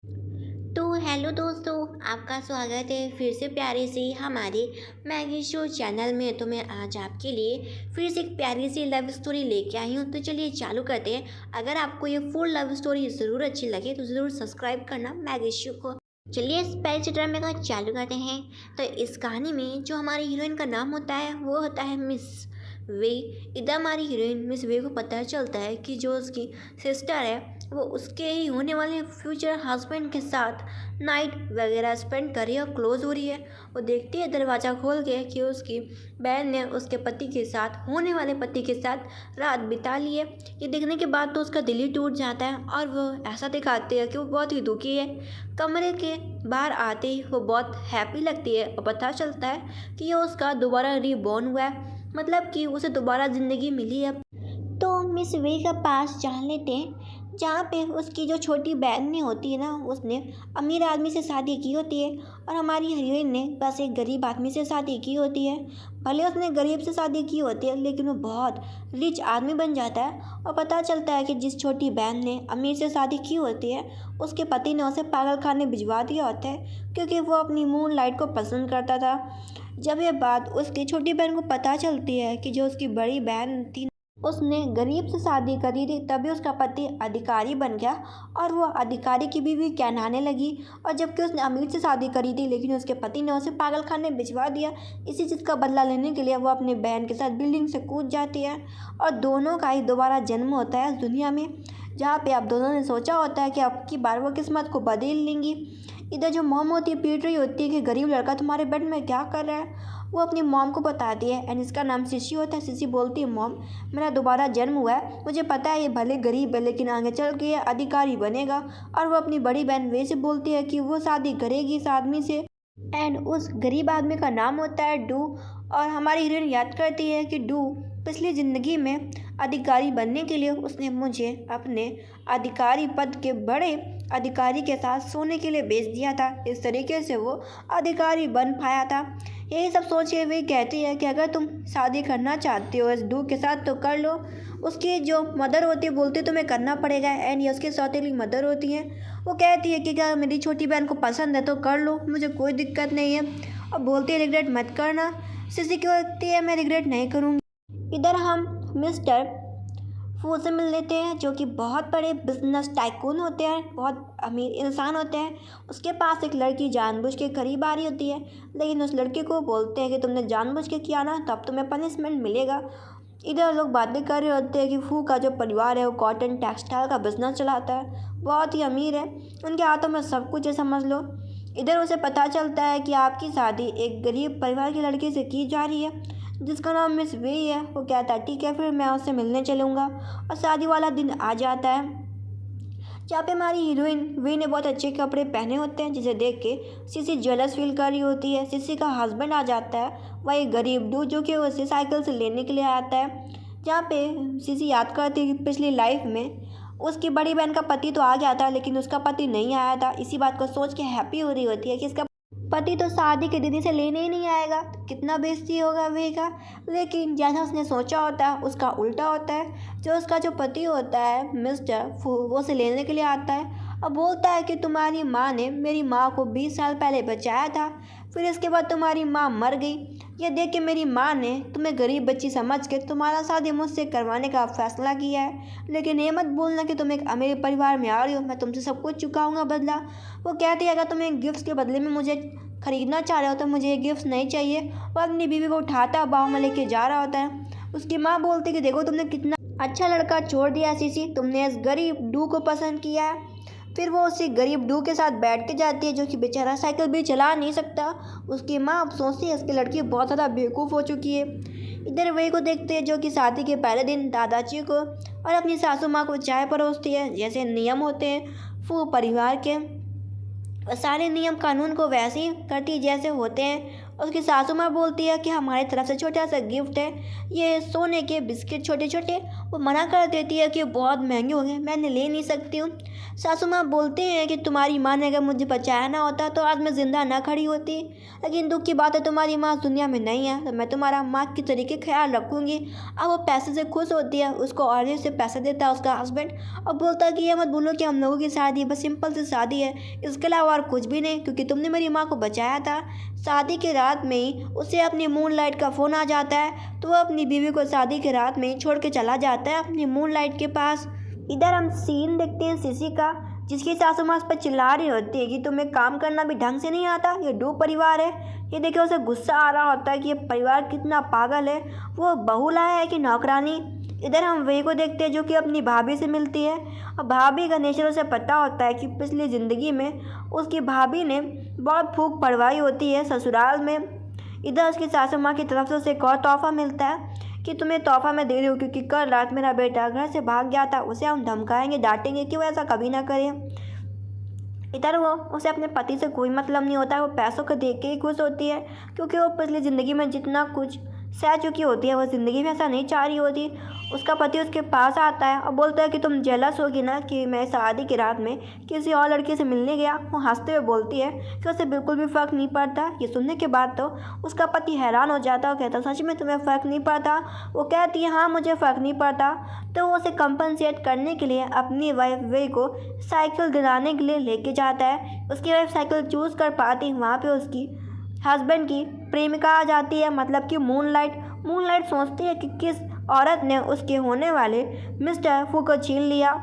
तो हेलो दोस्तों, आपका स्वागत है फिर से प्यारे से हमारे मैगी शो चैनल में। तो मैं आज आपके लिए फिर से एक प्यारी सी लव स्टोरी लेके आई हूँ। तो चलिए चालू करते हैं। अगर आपको ये फुल लव स्टोरी ज़रूर अच्छी लगे तो ज़रूर सब्सक्राइब करना मैगी शो को। चलिए इस पहले ड्रामे का चालू करते हैं। तो इस कहानी में जो हमारी हीरोइन का नाम होता है वो होता है मिस वे। इधर हमारी हीरोइन मिस वे को पता चलता है कि जो उसकी सिस्टर है वो उसके ही होने वाले फ्यूचर हस्बैंड के साथ नाइट वगैरह स्पेंड कर रही है और क्लोज हो रही है। वो देखती है दरवाज़ा खोल के कि उसकी बहन ने उसके पति के साथ होने वाले पति के साथ रात बिता ली है। ये देखने के बाद तो उसका दिल ही टूट जाता है और वो ऐसा दिखाती है कि वो बहुत ही दुखी है। कमरे के बाहर आते ही वो बहुत हैप्पी लगती है और पता चलता है कि ये उसका दोबारा रीबॉर्न हुआ है, मतलब कि उसे दोबारा ज़िंदगी मिली है। तो मिस वे का पास जान लेते हैं जहाँ पे उसकी जो छोटी बहन ने होती है ना, उसने अमीर आदमी से शादी की होती है और हमारी हीरोइन ने बस एक गरीब आदमी से शादी की होती है। भले उसने गरीब से शादी की होती है लेकिन वो बहुत रिच आदमी बन जाता है और पता चलता है कि जिस छोटी बहन ने अमीर से शादी की होती है उसके पति ने उसे पागल खाने भिजवा दिया होता है क्योंकि वो अपनी मून लाइट को पसंद करता था। जब ये बात उसकी छोटी बहन को पता चलती है कि जो उसकी बड़ी बहन थी उसने गरीब से शादी करी थी, तभी उसका पति अधिकारी बन गया और वो अधिकारी की बीवी कहलाने लगी। और जबकि उसने अमीर से शादी करी थी लेकिन उसके पति ने उसे पागल खाने भिजवा दिया। इसी चीज़ का बदला लेने के लिए वो अपनी बहन के साथ बिल्डिंग से कूद जाती है और दोनों का ही दोबारा जन्म होता है इस दुनिया में, जहाँ पे अब दोनों ने सोचा होता है कि अब की बार वो किस्मत को बदल लेंगी। इधर जो मॉम होती है पीट रही होती है कि गरीब लड़का तुम्हारे बेड में क्या कर रहा है। वो अपनी मॉम को बताती है एंड इसका नाम सिसी होता है। सिसी बोलती है मॉम, मेरा दोबारा जन्म हुआ है, मुझे पता है ये भले गरीब है लेकिन आगे चल के ये अधिकारी बनेगा। और वो अपनी बड़ी बहन वे से बोलती है कि वो शादी करेगी इस आदमी से एंड उस गरीब आदमी का नाम होता है डू। और हमारी हीरोइन याद करती है कि डू पिछली ज़िंदगी में अधिकारी बनने के लिए उसने मुझे अपने अधिकारी पद के बड़े अधिकारी के साथ सोने के लिए भेज दिया था। इस तरीके से वो अधिकारी बन पाया था। यही सब सोच के वे कहती है कि अगर तुम शादी करना चाहते हो इस डू के साथ तो कर लो। उसकी जो मदर होती है बोलती है तुम्हें करना पड़ेगा एंड ये उसकी सौतेली मदर होती है। वो कहती है कि क्या मेरी छोटी बहन को पसंद है तो कर लो, मुझे कोई दिक्कत नहीं है। और बोलती है रिग्रेट मत करना। सिसी की होती है मैं रिग्रेट नहीं करूँगी। इधर हम मिस्टर फू से मिल लेते हैं जो कि बहुत बड़े बिजनेस टाइकून होते हैं, बहुत अमीर इंसान होते हैं। उसके पास एक लड़की जानबूझ के करीब आ रही होती है लेकिन उस लड़के को बोलते हैं कि तुमने जानबूझ के किया ना तो अब तुम्हें पनिशमेंट मिलेगा। इधर लोग बातें कर रहे होते हैं कि फू का जो परिवार है वो कॉटन टेक्सटाइल का बिजनेस चलाता है, बहुत ही अमीर है, उनके हाथों में सब कुछ है समझ लो। इधर उसे पता चलता है कि आपकी शादी एक गरीब परिवार की लड़की से की जा रही है जिसका नाम मिस वे है। वो कहता है ठीक है फिर मैं उससे मिलने चलूँगा। और शादी वाला दिन आ जाता है जहाँ पे हमारी हीरोइन वे ने बहुत अच्छे कपड़े पहने होते हैं जिसे देख के सिसी जेलस फील कर रही होती है। सिसी का हस्बैंड आ जाता है, वही गरीब डू जो कि उसे साइकिल से लेने के लिए आता है। जहाँ पे सिसी याद करती है कि पिछली लाइफ में उसकी बड़ी बहन का पति तो आ गया था लेकिन उसका पति नहीं आया था। इसी बात को सोच के हैप्पी हो रही होती है कि इसका पति तो शादी के दीदी से लेने ही नहीं आएगा, तो कितना बेइज्जती होगा वे का। लेकिन जैसा उसने सोचा होता है उसका उल्टा होता है। जो उसका जो पति होता है मिस्टर फू वो उसे लेने के लिए आता है और बोलता है कि तुम्हारी माँ ने मेरी माँ को 20 साल पहले बचाया था, फिर इसके बाद तुम्हारी माँ मर गई। ये देख के मेरी माँ ने तुम्हें गरीब बच्ची समझ के तुम्हारा शादी मुझसे करवाने का फैसला किया है। लेकिन ये मत बोलना कि तुम एक अमीर परिवार में आ रही हो, मैं तुमसे सब कुछ चुकाऊंगा बदला। वो कहती है अगर तुम एक गिफ्ट के बदले में मुझे खरीदना चाह रहे हो तो मुझे ये गिफ्ट नहीं चाहिए। वो अपनी बीवी को उठाता है, बाहों में लेके जा रहा होता है। उसकी माँ बोलती है कि देखो तुमने कितना अच्छा लड़का छोड़ दिया सीसी, तुमने इस गरीब डू को पसंद किया है। फिर वो उसी गरीब डू के साथ बैठ के जाती है जो कि बेचारा साइकिल भी चला नहीं सकता। उसकी माँ अब सोचती है इसकी लड़की बहुत ज़्यादा बेवकूफ़ हो चुकी है। इधर वही को देखते हैं जो कि शादी के पहले दिन दादाजी को और अपनी सासू माँ को चाय परोसती है। जैसे नियम होते हैं फू परिवार के, सारे नियम कानून को वैसे ही करती जैसे होते हैं। उसकी सासू माँ बोलती है कि हमारी तरफ से छोटा सा गिफ्ट है, ये सोने के बिस्किट छोटे छोटे। वो मना कर देती है कि बहुत महंगे होंगे, मैं ले नहीं सकती हूँ। सासू माँ बोलते हैं कि तुम्हारी माँ ने अगर मुझे बचाया ना होता तो आज मैं ज़िंदा ना खड़ी होती, लेकिन दुख की बात है तुम्हारी माँ दुनिया में नहीं है, तो मैं तुम्हारा माँ की तरीके ख्याल रखूँगी। अब वो पैसे से खुश होती है, उसको और से पैसा देता है उसका हस्बैंड, और बोलता है कि ये मत बोलो कि हम लोगों की शादी बस सिंपल सी शादी है, इसके अलावा और कुछ भी नहीं, क्योंकि तुमने मेरी माँ को बचाया था। शादी की रात में ही उसे अपनी मूनलाइट का फ़ोन आ जाता है, तो वह अपनी बीवी को शादी की रात में ही छोड़ के चला जाता है अपनी मूनलाइट के पास। इधर हम सीन देखते हैं सीसी का, जिसकी सासू माँ उस पर चिल्ला रही होती है कि तुम्हें काम करना भी ढंग से नहीं आता, ये दो परिवार है। ये देखिए उसे गुस्सा आ रहा होता है कि ये परिवार कितना पागल है, वो बहू लाया है कि नौकरानी। इधर हम वही को देखते हैं जो कि अपनी भाभी से मिलती है, और भाभी का नेचर उसे पता होता है कि पिछली ज़िंदगी में उसकी भाभी ने बहुत फूंक पड़वाई होती है ससुराल में। इधर उसकी सासू माँ की तरफ से उसे एक और तोहफा मिलता है कि तुम्हें तोहफा मैं दे रही हूँ, क्योंकि कल रात मेरा बेटा घर से भाग गया था, उसे हम धमकाएंगे डांटेंगे कि वो ऐसा कभी ना करे। इधर वो उसे अपने पति से कोई मतलब नहीं होता है, वो पैसों को देख के ही खुश होती है, क्योंकि वो पिछली ज़िंदगी में जितना कुछ सह चुकी होती है वो ज़िंदगी में ऐसा नहीं चाह रही होती। उसका पति उसके पास आता है और बोलता है कि तुम जेलस होगी ना कि मैं शादी की रात में किसी और लड़के से मिलने गया। वो हंसते हुए बोलती है कि उसे बिल्कुल भी फ़र्क नहीं पड़ता। ये सुनने के बाद तो उसका पति हैरान हो जाता है और कहता सच में तुम्हें फ़र्क नहीं पड़ता। वो कहती है हाँ मुझे फ़र्क नहीं पड़ता। तो वो उसे कंपनसेट करने के लिए अपनी वाइफ वे को साइकिल दिलाने के लिए लेके जाता है। उसकी वाइफ साइकिल चूज़ कर पाती, वहाँ पे उसकी हस्बैंड की प्रेमिका आ जाती है, मतलब कि मूनलाइट सोचती है कि किस औरत ने उसके होने वाले मिस्टर फू को छीन लिया।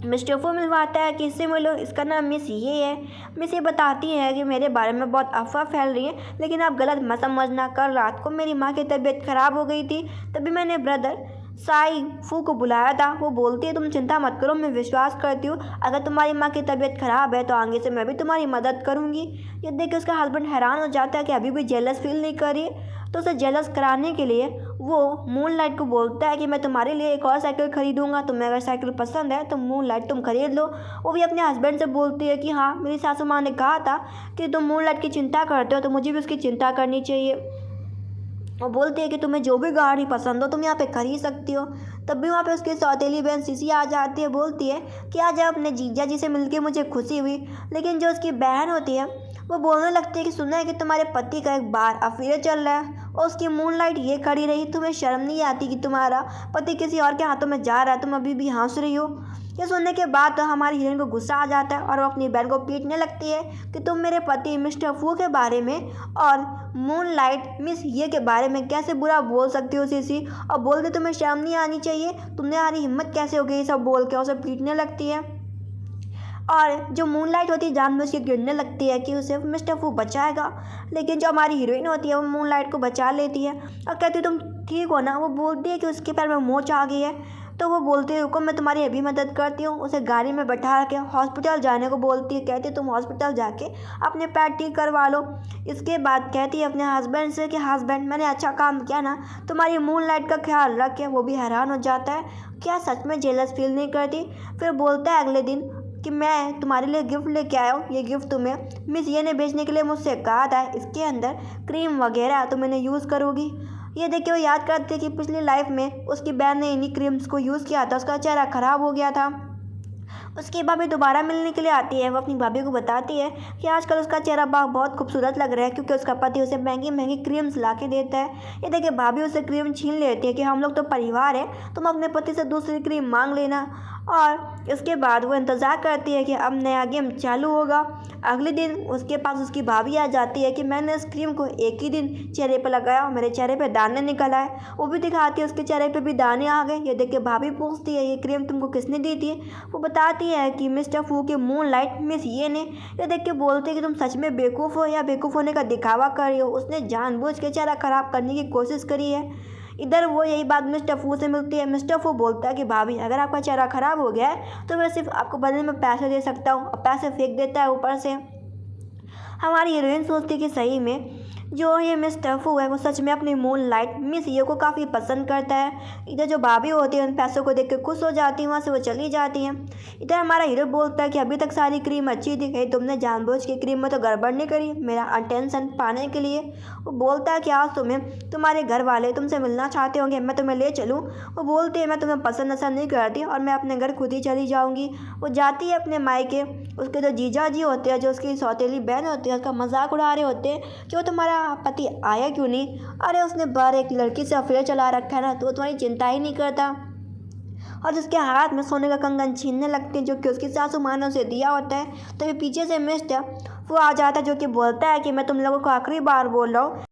मिस्टर फू मिलवाता है कि इससे मिलो, इसका नाम मिस ये है। मिस ये बताती है कि मेरे बारे में बहुत अफवाह फैल रही है, लेकिन आप गलत मत समझना, कल रात को मेरी माँ की तबीयत खराब हो गई थी, तभी मैंने ब्रदर साई फू को बुलाया था। वो बोलती है तुम चिंता मत करो, मैं विश्वास करती हूँ, अगर तुम्हारी माँ की तबीयत ख़राब है तो आगे से मैं भी तुम्हारी मदद करूँगी। ये देख के उसका हस्बैंड हैरान हो जाता है कि अभी भी जेलस फील नहीं कर रही, तो उसे जेलस कराने के लिए वो मूनलाइट को बोलता है कि मैं तुम्हारे लिए एक और साइकिल खरीदूंगा, तुम्हें अगर साइकिल पसंद है तो मूनलाइट तुम खरीद लो। वो भी अपने हस्बैंड से बोलती है कि हाँ मेरी सासू माँ ने कहा था कि तुम मूनलाइट की चिंता करते हो तो मुझे भी उसकी चिंता करनी चाहिए। वो बोलती है कि तुम्हें जो भी गाड़ी पसंद हो तुम यहाँ पे खरीद सकती हो। तब भी वहाँ पे उसकी सौतेली बहन सीसी आ जाती है, बोलती है कि आज अपने जीजा जी से मिलके मुझे खुशी हुई। लेकिन जो उसकी बहन होती है वो बोलने लगती है कि सुना है कि तुम्हारे पति का एक बार अफेयर चल रहा है, और उसकी मूनलाइट ये खड़ी रही, तुम्हें शर्म नहीं आती कि तुम्हारा पति किसी और के हाथों में जा रहा है, तुम अभी भी हंस रही हो। ये सुनने के बाद तो हमारी हीरोइन को गुस्सा आ जाता है और वो अपनी बहन को पीटने लगती है कि तुम मेरे पति मिस्टर फू के बारे में और मूनलाइट मिस ये के बारे में कैसे बुरा बोल सकती हो सीसी, और बोलते तुम्हें शर्म नहीं आनी चाहिए, तुमने हमारी हिम्मत कैसे हो गई सब बोल के, उसे पीटने लगती है। और जो मूनलाइट होती है जानबूझ के गिरने लगती है कि उसे मिस्टर फू बचाएगा, लेकिन जो हमारी हीरोइन होती है वो मूनलाइट को बचा लेती है और कहती है तुम ठीक हो ना। वो बोलती है कि उसके पैर में मोच आ गई है, तो वो बोलती है रुको मैं तुम्हारी अभी मदद करती हूँ। उसे गाड़ी में बैठा के हॉस्पिटल जाने को बोलती है, कहती है तुम हॉस्पिटल जाके अपने पैर ठीक करवा लो। इसके बाद कहती है अपने हस्बैंड से कि हस्बैंड मैंने अच्छा काम किया ना, तुम्हारी मूनलाइट का ख्याल रखे। वो भी हैरान हो जाता है, क्या सच में जेलस फील नहीं करती। फिर बोलता है अगले दिन कि मैं तुम्हारे लिए गिफ्ट लेके आया हूँ, ये गिफ्ट तुम्हें मिस ये ने भेजने के लिए मुझसे कहा था, इसके अंदर क्रीम वगैरह तुम इन्हें यूज़ करोगी। ये देख के वो याद करते कि पिछली लाइफ में उसकी बहन ने इन्हीं क्रीम्स को यूज़ किया था, उसका चेहरा ख़राब हो गया था। उसकी भाभी दोबारा मिलने के लिए आती है, वो अपनी भाभी को बताती है कि आजकल उसका चेहरा बहुत खूबसूरत लग रहा है क्योंकि उसका पति उसे महंगी महंगी क्रीम्स ला के देता है। ये देखिए भाभी उसे क्रीम छीन लेती है कि हम लोग तो परिवार है, तुम अपने पति से दूसरी क्रीम मांग लेना। और इसके बाद वो इंतज़ार करती है कि अब नया गेम चालू होगा। अगले दिन उसके पास उसकी भाभी आ जाती है कि मैंने इस क्रीम को एक ही दिन चेहरे पे लगाया और मेरे चेहरे पे दाने निकल आए। वो भी दिखाती है उसके चेहरे पे भी दाने आ गए। ये देख के भाभी पूछती है ये क्रीम तुमको किसने दी थी। वो बताती है कि मिस्टर फू के मूनलाइट मिस ये ने। ये देख के बोलते हैं कि तुम सच में बेवकूफ़ हो या बेवकूफ़ होने का दिखावा कर रही हो, उसने जानबूझ के चेहरा ख़राब करने की कोशिश करी है। इधर वो यही बात मिस्टर फू से मिलती है। मिस्टर फू बोलता है कि भाभी अगर आपका चेहरा ख़राब हो गया है तो मैं सिर्फ आपको बदले में पैसे दे सकता हूँ, और पैसे फेंक देता है ऊपर से। हमारी हीरोइन सोचती है कि सही में जो ये मिस्टर फू है वो सच में अपनी मून लाइट मिस ये को काफ़ी पसंद करता है। इधर जो भाभी होती है उन पैसों को देख के खुश हो जाती है, वहाँ से वो चली जाती हैं। इधर हमारा हीरो बोलता है कि अभी तक सारी क्रीम अच्छी थी, कहीं तुमने जानबूझ के क्रीम में तो गड़बड़ नहीं करी मेरा अटेंशन पाने के लिए। वो बोलता है कि आज तुम्हारे घर वाले तुमसे मिलना चाहते होंगे, मैं तुम्हें ले चलूँ। वो बोलती है मैं तुम्हें पसंद ऐसा नहीं करती और मैं अपने घर खुद ही चली जाऊँगी। वो जाती है अपने मायके। उसके जो जीजा जी होते हैं, जो उसकी सौतेली बहन होती है, उसका मजाक उड़ा रहे होते हैं कि वो तुम्हारा पति आया क्यों नहीं। अरे उसने बाहर एक लड़की से अफेयर चला रखा है ना, तो वो तुम्हारी चिंता ही नहीं करता। और उसके हाथ में सोने का कंगन छीनने लगते हैं, जो कि उसकी सासू माँ ने उसे दिया होता है। तभी पीछे से मिस्टर वो आ जाता है, जो कि बोलता है कि मैं तुम लोगों को आखिरी बार बोल रहा हूँ,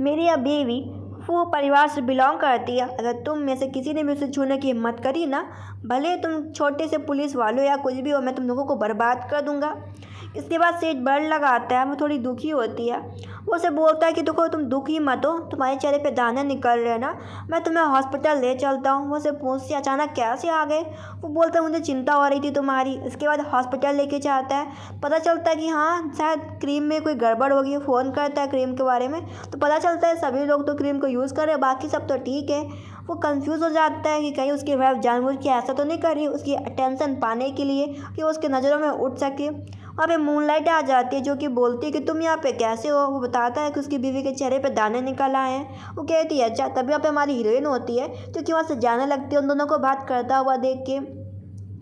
मेरी अब बीवी वो परिवार से बिलोंग करती है। अगर तुम में से किसी ने भी उसे छूने की हिम्मत करी ना, भले तुम छोटे से पुलिस वालों या कुछ भी हो, मैं तुम लोगों को बर्बाद कर दूंगा। इसके बाद सेठ बर्ड लगाता है, वो थोड़ी दुखी होती है। वो उसे बोलता है कि देखो तुम दुखी मत हो, तुम्हारे चेहरे पे दाने निकल रहे हैं ना, मैं तुम्हें हॉस्पिटल ले चलता हूँ। वो उसे पूछती अचानक कैसे आ गए। वो बोलता है मुझे चिंता हो रही थी तुम्हारी। इसके बाद हॉस्पिटल लेके जाता है। पता चलता है कि हाँ शायद क्रीम में कोई गड़बड़ होगी। फ़ोन करता है क्रीम के बारे में, तो पता चलता है सभी लोग तो क्रीम को यूज़ कर रहे हैं, बाकी सब तो ठीक है। वो कंफ्यूज हो जाता है कि कहीं उसकी वाइफ जानबूझ के ऐसा तो नहीं कर रही उसकी अटेंशन पाने के लिए कि वो उसके नज़रों में उठ सके। वहाँ पे मूनलाइट आ जाती है, जो कि बोलती है कि तुम यहाँ पे कैसे हो। वो बताता है कि उसकी बीवी के चेहरे पे दाने निकल आए हैं। वो कहती है अच्छा। तभी यहाँ पे हमारी हीरोइन होती है, क्योंकि वहाँ से जाने लगती है उन दोनों को बात करता हुआ देख के।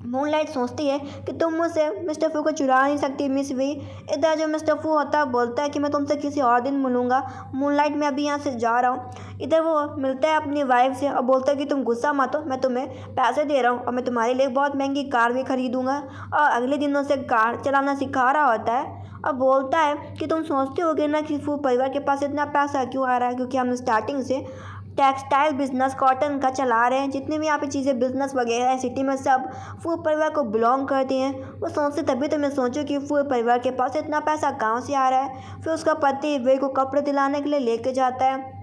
मूनलाइट सोचती है कि तुम मुझसे मिस्टर फू को चुरा नहीं सकती मिस वी। इधर जो मिस्टर फू होता है बोलता है कि मैं तुमसे किसी और दिन मिलूंगा, मूनलाइट मैं अभी यहाँ से जा रहा हूँ। इधर वो मिलता है अपनी वाइफ से और बोलता है कि तुम गुस्सा मत हो, मैं तुम्हें पैसे दे रहा हूँ और मैं तुम्हारे लिए बहुत महंगी कार भी खरीदूंगा। और अगले दिनों से कार चलाना सिखा रहा होता है और बोलता है कि तुम सोचते होगे ना कि फू परिवार के पास इतना पैसा क्यों आ रहा है, क्योंकि हम स्टार्टिंग से टेक्सटाइल बिजनेस कॉटन का चला रहे हैं। जितने भी यहाँ पे चीज़ें बिजनेस वगैरह है सिटी में, सब फू परिवार को बिलोंग करती हैं। वो सोचते तभी तो मैं सोचूं कि फू परिवार के पास इतना पैसा कहाँ से आ रहा है। फिर उसका पति वे को कपड़े दिलाने के लिए लेके जाता है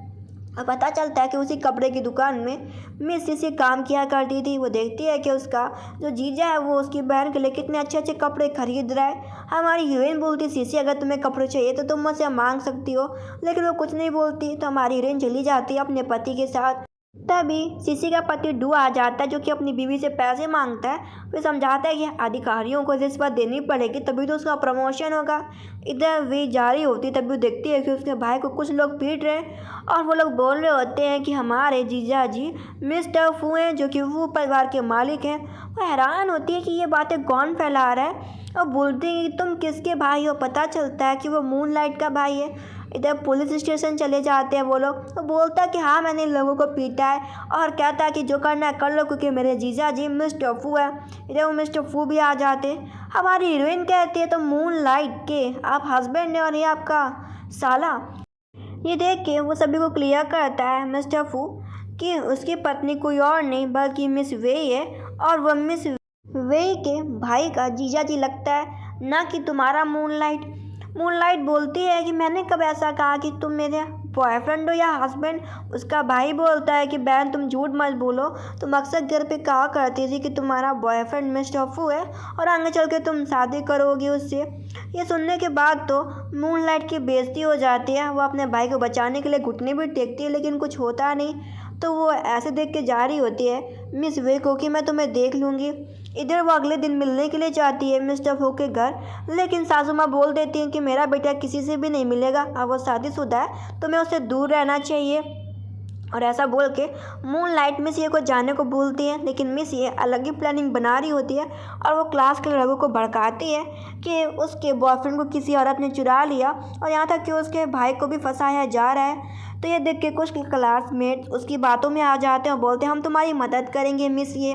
और पता चलता है कि उसी कपड़े की दुकान में मिस सीसी काम किया करती थी। वो देखती है कि उसका जो जीजा है वो उसकी बहन के लिए कितने अच्छे अच्छे कपड़े खरीद रहा है। हमारी हीरोइन बोलती सीसी अगर तुम्हें कपड़े चाहिए तो तुम मुझसे मांग सकती हो, लेकिन वो कुछ नहीं बोलती। तो हमारी हीरोइन चली जाती है अपने पति के साथ। तभी सीसी का पति डू आ जाता है, जो कि अपनी बीवी से पैसे मांगता है। फिर समझाता है कि अधिकारियों को रिश्वत देनी पड़ेगी तभी तो उसका प्रमोशन होगा। इधर वे जारी होती तभी वो देखती है कि उसके भाई को कुछ लोग पीट रहे हैं और वो लोग बोल रहे होते हैं कि हमारे जीजा जी मिस्टर फू हैं, जो कि फू परिवार के मालिक हैं। वो हैरान होती है कि ये बातें कौन फैला रहा है और बोलती है कि तुम किसके भाई हो। पता चलता है कि वो मूनलाइट का भाई है। इधर पुलिस स्टेशन चले जाते हैं वो लोग। तो बोलता है कि हाँ मैंने इन लोगों को पीटा है और कहता है कि जो करना है कर लो, क्योंकि मेरे जीजा जी मिस्टर फू है। इधर वो मिस्टर फू भी आ जाते हैं। हमारी हीरोइन कहती है तो मूनलाइट के आप हस्बैंड हैं और ये आपका साला। ये देख के वो सभी को क्लियर करता है मिस्टर फू कि उसकी पत्नी कोई और नहीं बल्कि मिस वे है और वह मिस वे के भाई का जीजा जी लगता है, ना कि तुम्हारा मूनलाइट। मूनलाइट बोलती है कि मैंने कब ऐसा कहा कि तुम मेरे बॉयफ्रेंड हो या हस्बैंड। उसका भाई बोलता है कि बहन तुम झूठ मत बोलो, तुम अक्सर घर पे कहा करती थी कि तुम्हारा बॉयफ्रेंड मिस्टर फू है और आगे चल के तुम शादी करोगी उससे। ये सुनने के बाद तो मूनलाइट की बेइज्जती हो जाती है। वो अपने भाई को बचाने के लिए घुटने भी टेकती है, लेकिन कुछ होता नहीं। तो वो ऐसे देख के जा रही होती है मिस वे को कि मैं तुम्हें देख लूँगी। इधर वो अगले दिन मिलने के लिए जाती है मिस्टर फू के घर, लेकिन सासू माँ बोल देती हैं कि मेरा बेटा किसी से भी नहीं मिलेगा और वो शादीशुदा है, तो मैं उससे दूर रहना चाहिए। और ऐसा बोल के मूनलाइट मिस ये को जाने को बोलती है, लेकिन मिस ये अलग ही प्लानिंग बना रही होती है और वो क्लास के लड़कों को भड़काती है कि उसके बॉयफ्रेंड को किसी औरत ने चुरा लिया और यहाँ तक कि उसके भाई को भी फंसाया जा रहा है। तो ये देख के कुछ क्लासमेट उसकी बातों में आ जाते हैं और बोलते हैं हम तुम्हारी मदद करेंगे मिस ये।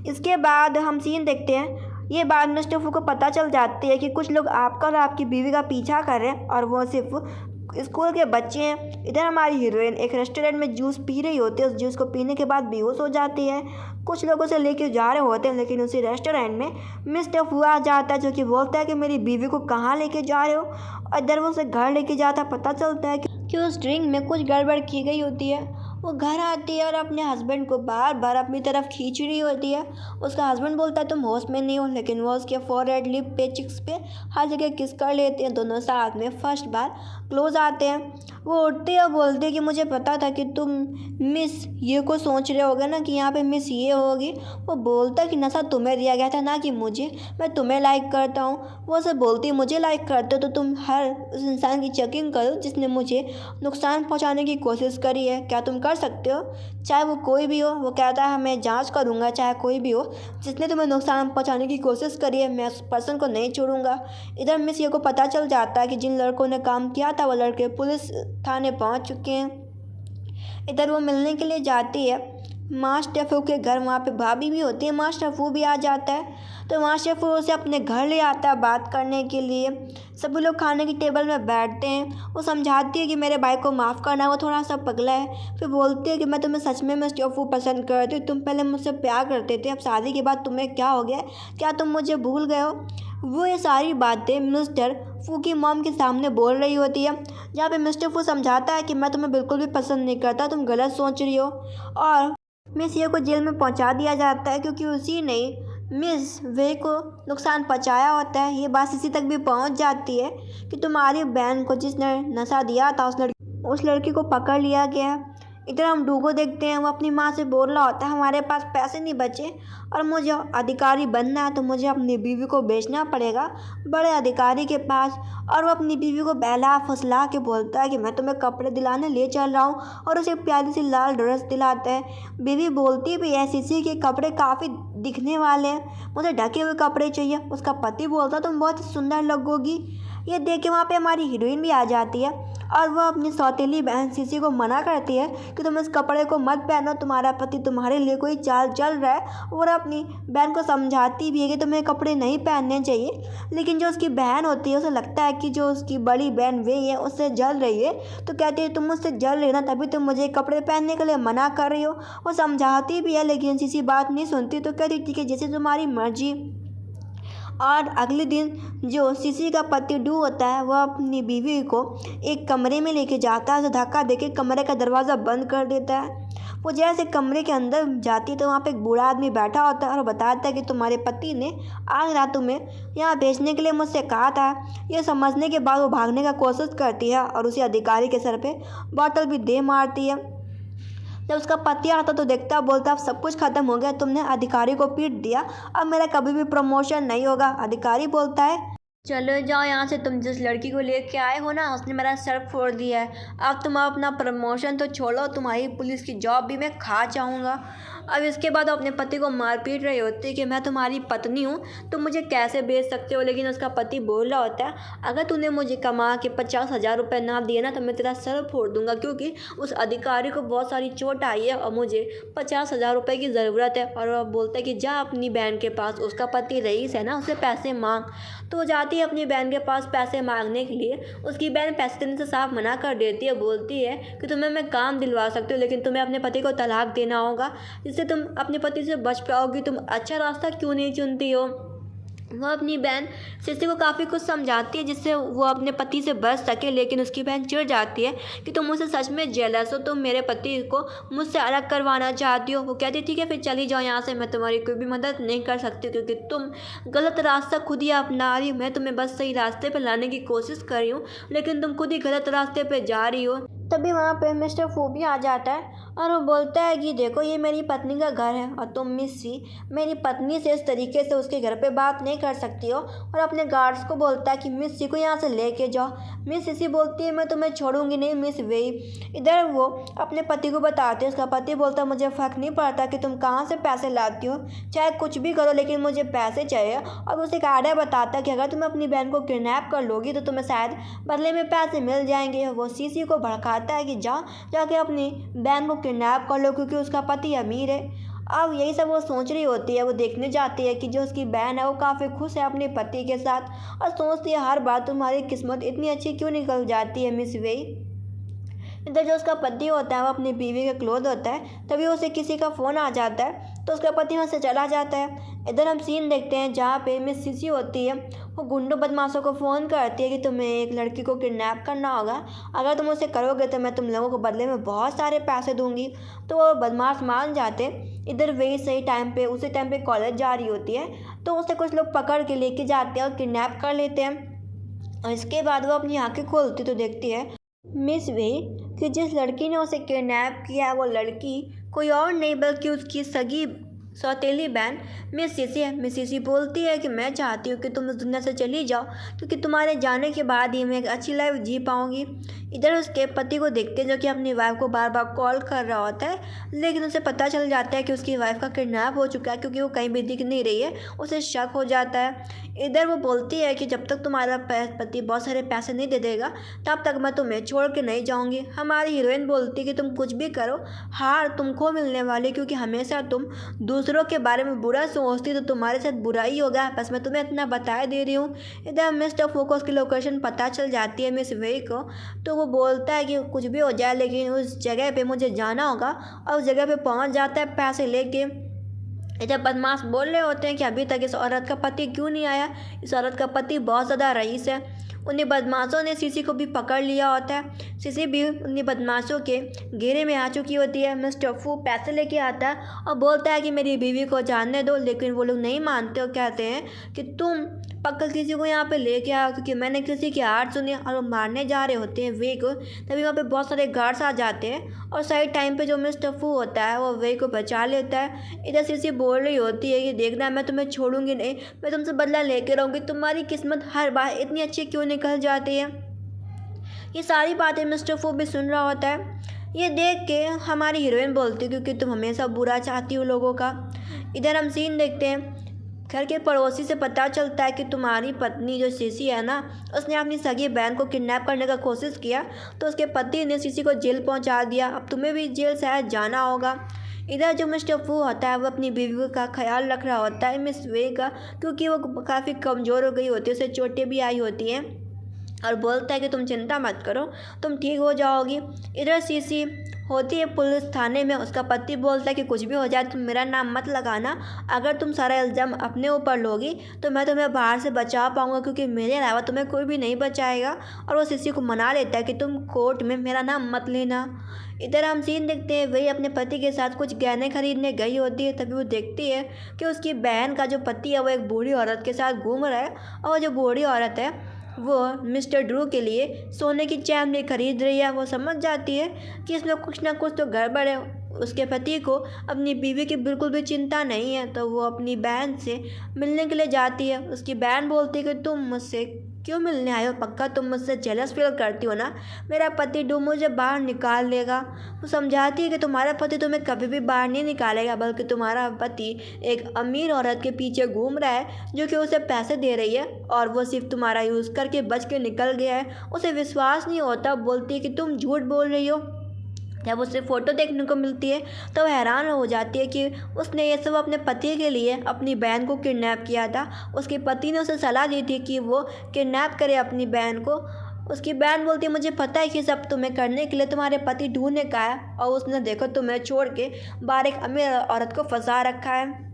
इसके बाद हम सीन देखते हैं। ये बात मिस्टर फू को पता चल जाती है कि कुछ लोग आपका और आपकी बीवी का पीछा कर रहे हैं और वो सिर्फ स्कूल के बच्चे हैं। इधर हमारी हीरोइन एक रेस्टोरेंट में जूस पी रही होती है। उस जूस को पीने के बाद बेहोश हो जाती है। कुछ लोग उसे लेके जा रहे होते हैं, लेकिन उसी रेस्टोरेंट में मिस्टर फू आ जाता है, जो कि बोलता है कि मेरी बीवी को कहाँ लेके जा रहे हो। और इधर वो उसे घर लेके जाता है। पता चलता है कि उस ड्रिंक में कुछ गड़बड़ की गई होती है। वो घर आती है और अपने हस्बैंड को बार बार अपनी तरफ खींच रही होती है। उसका हस्बैंड बोलता है तुम होश में नहीं हो, लेकिन वो उसके फोरहेड, लिप पे, चिक्स पे हर जगह किस कर लेते हैं। दोनों साथ में फर्स्ट बार क्लोज आते हैं। वो उठती है और बोलती है कि मुझे पता था कि तुम मिस ये को सोच रहे होगे ना कि यहाँ पे मिस ये होगी। वो बोलता है कि नशा तुम्हें दिया गया था ना कि मुझे, मैं तुम्हें लाइक करता हूँ। वो से बोलती है मुझे लाइक करते हो तो तुम हर उस इंसान की चेकिंग करो जिसने मुझे नुकसान पहुँचाने की कोशिश करी है। क्या तुम कर सकते हो? चाहे वो कोई भी हो। वो कहता है मैं जाँच करूँगा, चाहे कोई भी हो जिसने तुम्हें नुकसान पहुँचाने की कोशिश करी है, मैं उस पर्सन को नहीं छोड़ूंगा। इधर मिस ये को पता चल जाता है कि जिन लड़कों ने काम किया था वो लड़के पुलिस थाने पहुंच चुके हैं। इधर वो मिलने के लिए जाती है मास्टर फू के घर। वहाँ पे भाभी भी होती है, मास्टर फू भी आ जाता है। तो मास्टर फू उसे अपने घर ले आता है बात करने के लिए। सभी लोग खाने की टेबल में बैठते हैं। वो समझाती है कि मेरे भाई को माफ़ करना, वो थोड़ा सा पगला है। फिर बोलती है कि मैं तुम्हें सच में मिस्टर फू पसंद करती हूँ, तुम पहले मुझसे प्यार करते थे, अब शादी के बाद तुम्हें क्या हो गया? क्या तुम मुझे भूल गए हो? वो ये सारी बातें मिस्टर फू की मॉम के सामने बोल रही होती है, जहाँ पे मिस्टर फू समझाता है कि मैं तुम्हें बिल्कुल भी पसंद नहीं करता, तुम गलत सोच रही हो। और मिस ये को जेल में पहुंचा दिया जाता है क्योंकि उसी ने मिस वे को नुकसान पहुंचाया होता है। ये बात इसी तक भी पहुंच जाती है कि तुम्हारी बहन को जिसने नशा दिया था उस लड़की को पकड़ लिया गया है। इधर हम डूगो देखते हैं, वो अपनी माँ से बोल रहा होता है हमारे पास पैसे नहीं बचे और मुझे अधिकारी बनना है तो मुझे अपनी बीवी को बेचना पड़ेगा बड़े अधिकारी के पास। और वो अपनी बीवी को बहला फुसला के बोलता है कि मैं तुम्हें कपड़े दिलाने ले चल रहा हूँ और उसे प्यारी सी लाल ड्रेस दिलाता है। बीवी बोलती भी है सीसी के कपड़े काफ़ी दिखने वाले हैं, मुझे ढके हुए कपड़े चाहिए। उसका पति बोलता तुम बहुत ही सुंदर लगोगी। ये देख के वहाँ पे हमारी हीरोइन भी आ जाती है और वह अपनी सौतेली बहन सीसी को मना करती है कि तुम इस कपड़े को मत पहनो, तुम्हारा पति तुम्हारे लिए कोई चाल चल रहा है। और अपनी बहन को समझाती भी है कि तुम्हें कपड़े नहीं पहनने चाहिए। लेकिन जो उसकी बहन होती है उसे लगता है कि जो उसकी बड़ी बहन वे है उससे जल रही है, तो कहती है तुम मुझसे जल रही ना, तभी तुम मुझे कपड़े पहनने के लिए मना कर रही हो। वो समझाती भी है लेकिन सीसी बात नहीं सुनती, तो कहती ठीक है जैसे तुम्हारी मर्जी। और अगले दिन जो सीसी का पति डू होता है वह अपनी बीवी को एक कमरे में लेके जाता है, उसे धक्का देके कमरे का दरवाज़ा बंद कर देता है। वो जैसे कमरे के अंदर जाती है तो वहाँ पे एक बूढ़ा आदमी बैठा होता है और बताता है कि तुम्हारे पति ने आज रात तुम्हें यहाँ भेजने के लिए मुझसे कहा था। ये समझने के बाद वो भागने का कोशिश करती है और उसी अधिकारी के सर पे बॉटल भी दे मारती है। जब उसका पति आता तो देखता बोलता अब सब कुछ खत्म हो गया, तुमने अधिकारी को पीट दिया, अब मेरा कभी भी प्रमोशन नहीं होगा। अधिकारी बोलता है चलो जाओ यहाँ से, तुम जिस लड़की को लेके आए हो ना उसने मेरा सर फोड़ दिया है, अब तुम अपना प्रमोशन तो छोड़ो, तुम्हारी पुलिस की जॉब भी मैं खा जाऊँगा। अब इसके बाद अपने पति को मार पीट रही होती है कि मैं तुम्हारी पत्नी हूँ, तुम मुझे कैसे बेच सकते हो। लेकिन उसका पति बोल रहा होता है अगर तूने मुझे कमा के 50,000 रुपये ना दिए ना तो मैं तेरा सर फोड़ दूंगा, क्योंकि उस अधिकारी को बहुत सारी चोट आई है और मुझे 50,000 रुपये की ज़रूरत है। और वह बोलता है कि जा अपनी बहन के पास, उसका पति रईस है ना, उससे पैसे मांग। तो वो जाती है अपनी बहन के पास पैसे मांगने के लिए। उसकी बहन पैसे देने से साफ मना कर देती है, बोलती है कि तुम्हें मैं काम दिलवा सकती हूँ लेकिन तुम्हें अपने पति को तलाक देना होगा जिससे तुम अपने पति से बच पाओगी, तुम अच्छा रास्ता क्यों नहीं चुनती हो। वह अपनी बहन सीसी को काफ़ी कुछ समझाती है जिससे वो अपने पति से बच सके, लेकिन उसकी बहन चिढ़ जाती है कि तुम मुझसे सच में जेलस हो, तुम मेरे पति को मुझसे अलग करवाना चाहती हो। वो कहती है ठीक है फिर चली जाओ यहाँ से, मैं तुम्हारी कोई भी मदद नहीं कर सकती क्योंकि तुम गलत रास्ता खुद ही अपना रही हो। मैं तुम्हें बस सही रास्ते पर लाने की कोशिश कर रही हूँ लेकिन तुम खुद ही गलत रास्ते पर जा रही हो। तभी वहाँ पे मिस्टर फोबी आ जाता है और वो बोलता है कि देखो ये मेरी पत्नी का घर है और तुम मिस्सी मेरी पत्नी से इस तरीके से उसके घर पे बात नहीं कर सकती हो। और अपने गार्ड्स को बोलता है कि मिस्सी को यहाँ से लेके जाओ। मिस सीसी बोलती है मैं तुम्हें छोड़ूंगी नहीं मिस वेई। इधर वो अपने पति को बताते हैं, उसका पति बोलता है मुझे फ़र्क नहीं पड़ता कि तुम कहाँ से पैसे लाती हो, चाहे कुछ भी करो लेकिन मुझे पैसे चाहिए। और उसे एक आइडिया बताता है कि अगर तुम अपनी बहन को किडनैप कर लोगी तो तुम्हें शायद बदले में पैसे मिल जाएंगे। वो सीसी को भड़काता है कि जाके अपनी बहन को किडनैप कर लो क्योंकि उसका पति अमीर है। अब यही सब वो सोच रही होती है। वो देखने जाती है कि जो उसकी बहन है वो काफ़ी खुश है अपने पति के साथ और सोचती है हर बार तुम्हारी किस्मत इतनी अच्छी क्यों निकल जाती है मिस वेई। इधर जो उसका पति होता है वो अपनी बीवी के क्लोज होता है, तभी उसे किसी का फ़ोन आ जाता है तो उसका पति वहाँ से चला जाता है। इधर हम सीन देखते हैं जहाँ पे मिस सीसी होती है, वो गुंडों बदमाशों को फ़ोन करती है कि तुम्हें एक लड़की को किडनैप करना होगा, अगर तुम उसे करोगे तो मैं तुम लोगों को बदले में बहुत सारे पैसे दूंगी। तो वो बदमाश मान जाते। इधर वही सही टाइम पे उसी टाइम पे कॉलेज जा रही होती है तो उसे कुछ लोग पकड़ के लेके जाते हैं और किडनैप कर लेते हैं। और इसके बाद वो अपनी आँखें खोलती तो देखती है मिस वे कि जिस लड़की ने उसे किडनैप किया वो लड़की कोई और नहीं बल्कि उसकी सगी सौतेली बहन मिस सीसी है। मिस सीसी बोलती है कि मैं चाहती हूँ कि तुम इस दुनिया से चली जाओ क्योंकि तुम्हारे जाने के बाद ही मैं एक अच्छी लाइफ जी पाऊँगी। इधर उसके पति को देखते हैं जो कि अपनी वाइफ को बार बार कॉल कर रहा होता है, लेकिन उसे पता चल जाता है कि उसकी वाइफ का किडनैप हो चुका है क्योंकि वो कहीं भी दिख नहीं रही है। उसे शक हो जाता है। इधर वो बोलती है कि जब तक तुम्हारा पति बहुत सारे पैसे नहीं दे देगा तब तक मैं तुम्हें छोड़ के नहीं जाऊंगी। हमारी हीरोइन बोलती है कि तुम कुछ भी करो हार तुमको मिलने वाली, क्योंकि हमेशा तुम दूसरों के बारे में बुरा सोचती तो तुम्हारे साथ बुरा ही होगा। बस मैं तुम्हें इतना बता दे रही हूँ। इधर मिस्टर फोकस की लोकेशन पता चल जाती है मिस वे को, तो वो बोलता है कि कुछ भी हो जाए लेकिन उस जगह पे मुझे जाना होगा, और उस जगह पे पहुंच जाता है पैसे लेके। इधर बदमाश बोल रहे होते हैं कि अभी तक इस औरत का पति क्यों नहीं आया। इस औरत का पति बहुत ज़्यादा रईस है। उन्हीं बदमाशों ने सीसी को भी पकड़ लिया होता है। सीसी भी उन्हीं बदमाशों के घेरे में आ चुकी होती है। मिस्टर फू पैसे लेके आता है और बोलता है कि मेरी बीवी को जानने दो, लेकिन वो लोग नहीं मानते और कहते हैं कि तुम पक्का किसी को यहाँ पे लेके आओ, क्योंकि मैंने किसी की आवाज़ सुनी और वो मारने जा रहे होते हैं वे को। तभी वहाँ पे बहुत सारे गार्ड्स आ जाते हैं और सही टाइम पे जो मिस्टर फू होता है वो वे को बचा लेता है। इधर सीसी बोल रही होती है कि देखना मैं तुम्हें छोड़ूंगी नहीं, मैं तुमसे बदला लेके रहूँगी। तुम्हारी किस्मत हर बार इतनी अच्छी क्यों निकल जाती है। ये सारी बातें मिस्टर फू भी सुन रहा होता है। ये देख के हमारी हीरोइन बोलती है क्योंकि तुम हमेशा बुरा चाहती हो लोगों का। इधर हम सीन देखते हैं। घर के पड़ोसी से पता चलता है कि तुम्हारी पत्नी जो सीसी है ना, उसने अपनी सगी बहन को किडनैप करने का कोशिश किया, तो उसके पति ने सीसी को जेल पहुंचा दिया। अब तुम्हें भी जेल शायद जाना होगा। इधर जो मिस्टर फू होता है वो अपनी बीवी का ख्याल रख रहा होता है मिस वे का, क्योंकि वो काफ़ी कमज़ोर हो गई होती है, उसे चोटें भी आई होती हैं, और बोलता है कि तुम चिंता मत करो, तुम ठीक हो जाओगी। इधर सीसी होती है पुलिस थाने में। उसका पति बोलता है कि कुछ भी हो जाए तुम मेरा नाम मत लगाना, अगर तुम सारा इल्ज़ाम अपने ऊपर लोगी तो मैं तुम्हें बाहर से बचा पाऊँगा, क्योंकि मेरे अलावा तुम्हें कोई भी नहीं बचाएगा। और वो सीसी को मना लेता है कि तुम कोर्ट में मेरा नाम मत लेना। इधर हम सीन देखते हैं वही अपने पति के साथ कुछ गहने खरीदने गई होती है। तभी वो देखती है कि उसकी बहन का जो पति है वो एक बूढ़ी औरत के साथ घूम रहा है, और जो बूढ़ी औरत है वो मिस्टर ड्रू के लिए सोने की चैन भी खरीद रही है। वो समझ जाती है कि इसमें कुछ ना कुछ तो गड़बड़ है। उसके पति को अपनी बीवी की बिल्कुल भी चिंता नहीं है, तो वो अपनी बहन से मिलने के लिए जाती है। उसकी बहन बोलती है कि तुम मुझसे क्यों मिलने आए हो, पक्का तुम मुझसे जेलस फील करती हो ना, मेरा पति ड्रू मुझे बाहर निकाल लेगा। वो समझाती है कि तुम्हारा पति तुम्हें कभी भी बाहर नहीं निकालेगा, बल्कि तुम्हारा पति एक अमीर औरत के पीछे घूम रहा है जो कि उसे पैसे दे रही है, और वो सिर्फ तुम्हारा यूज़ करके बच के निकल गया है। उसे विश्वास नहीं होता, बोलती है कि तुम झूठ बोल रही हो। जब उसे फ़ोटो देखने को मिलती है तो वह हैरान हो जाती है कि उसने ये सब अपने पति के लिए अपनी बहन को किडनैप किया था। उसके पति ने उसे सलाह दी थी कि वो किडनैप करे अपनी बहन को। उसकी बहन बोलती है मुझे पता है कि सब तुम्हें करने के लिए तुम्हारे पति ढूंढने का है, और उसने देखो तुम्हें छोड़ के बाहर एक अमीर औरत को फंसा रखा है।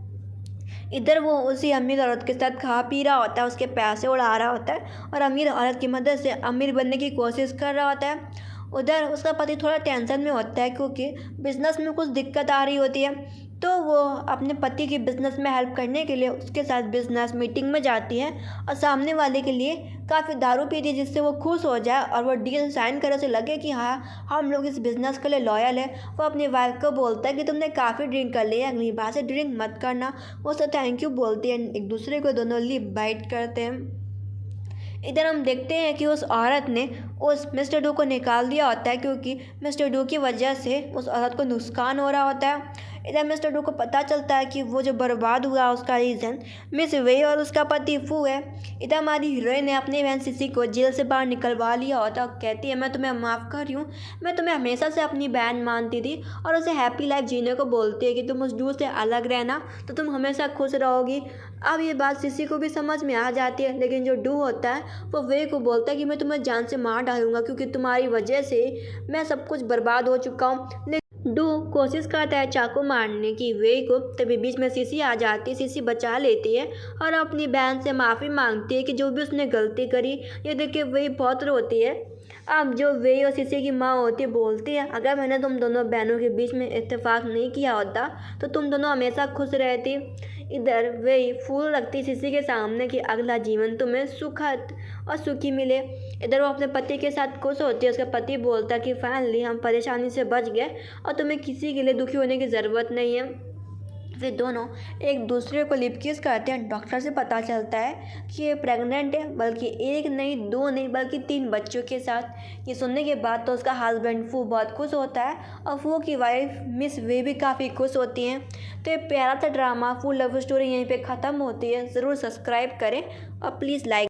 इधर वो उसी अमीर औरत के साथ खा पी रहा होता है, उसके पैसे उड़ा रहा होता है, और अमीर औरत की मदद से अमीर बनने की कोशिश कर रहा होता है। उधर उसका पति थोड़ा टेंशन में होता है क्योंकि बिज़नेस में कुछ दिक्कत आ रही होती है, तो वो अपने पति की बिज़नेस में हेल्प करने के लिए उसके साथ बिज़नेस मीटिंग में जाती है, और सामने वाले के लिए काफ़ी दारू पीती है जिससे वो खुश हो जाए और वो डील साइन करे, उसे लगे कि हाँ हम लोग इस बिज़नेस के लिए लॉयल है। वो अपनी वाइफ को बोलता है कि तुमने काफ़ी ड्रिंक कर लिया, अगली बार से ड्रिंक मत करना। वो उसे थैंक यू बोलती है, एक दूसरे को दोनों लिप बाइट करते हैं। इधर हम देखते हैं कि उस औरत ने उस मिस्टर डू को निकाल दिया होता है, क्योंकि मिस्टर डू की वजह से उस औरत को नुकसान हो रहा होता है। इधर मिस्टर डू को पता चलता है कि वो जो बर्बाद हुआ उसका रीज़न मिस वे और उसका पति फू है। इधर हमारी हीरोइन ने अपनी बहन सीसी को जेल से बाहर निकलवा लिया होता है, कहती है मैं तुम्हें माफ़ कर रही हूँ, मैं तुम्हें हमेशा से अपनी बहन मानती थी, और उसे हैप्पी लाइफ जीने को बोलती है कि तुम उस डू से अलग रहना तो तुम हमेशा खुश रहोगी। अब ये बात सीसी को भी समझ में आ जाती है, लेकिन जो डू होता है वो वे को बोलता है कि मैं तुम्हें जान से मार डालूंगा, क्योंकि तुम्हारी वजह से मैं सब कुछ बर्बाद हो चुका हूँ। डू कोशिश करता है चाकू मारने की वे को, तभी बीच में सीसी आ जाती है। सीसी बचा लेती है और अपनी बहन से माफ़ी मांगती है कि जो भी उसने गलती करी। ये देख के वे बहुत रोती है। अब जो वे और सीसी की माँ होती है बोलती है अगर मैंने तुम दोनों बहनों के बीच में इत्तेफाक नहीं किया होता तो तुम दोनों हमेशा खुश रहती। इधर वही फूल रखती शीशी के सामने कि अगला जीवन तुम्हें सुखद और सुखी मिले। इधर वो अपने पति के साथ खुश होती है। उसका पति बोलता है कि फाइनली हम परेशानी से बच गए और तुम्हें किसी के लिए दुखी होने की ज़रूरत नहीं है। फिर दोनों एक दूसरे को लिप किस करते हैं। डॉक्टर से पता चलता है कि ये प्रेग्नेंट है, बल्कि एक नहीं, दो नहीं, बल्कि 3 बच्चों के साथ। ये सुनने के बाद तो उसका हस्बैंड फू बहुत खुश होता है और फू की वाइफ मिस वे भी काफ़ी खुश होती हैं। तो ये प्यारा सा ड्रामा फू लव स्टोरी यहीं पे ख़त्म होती है। ज़रूर सब्सक्राइब करें और प्लीज़ लाइक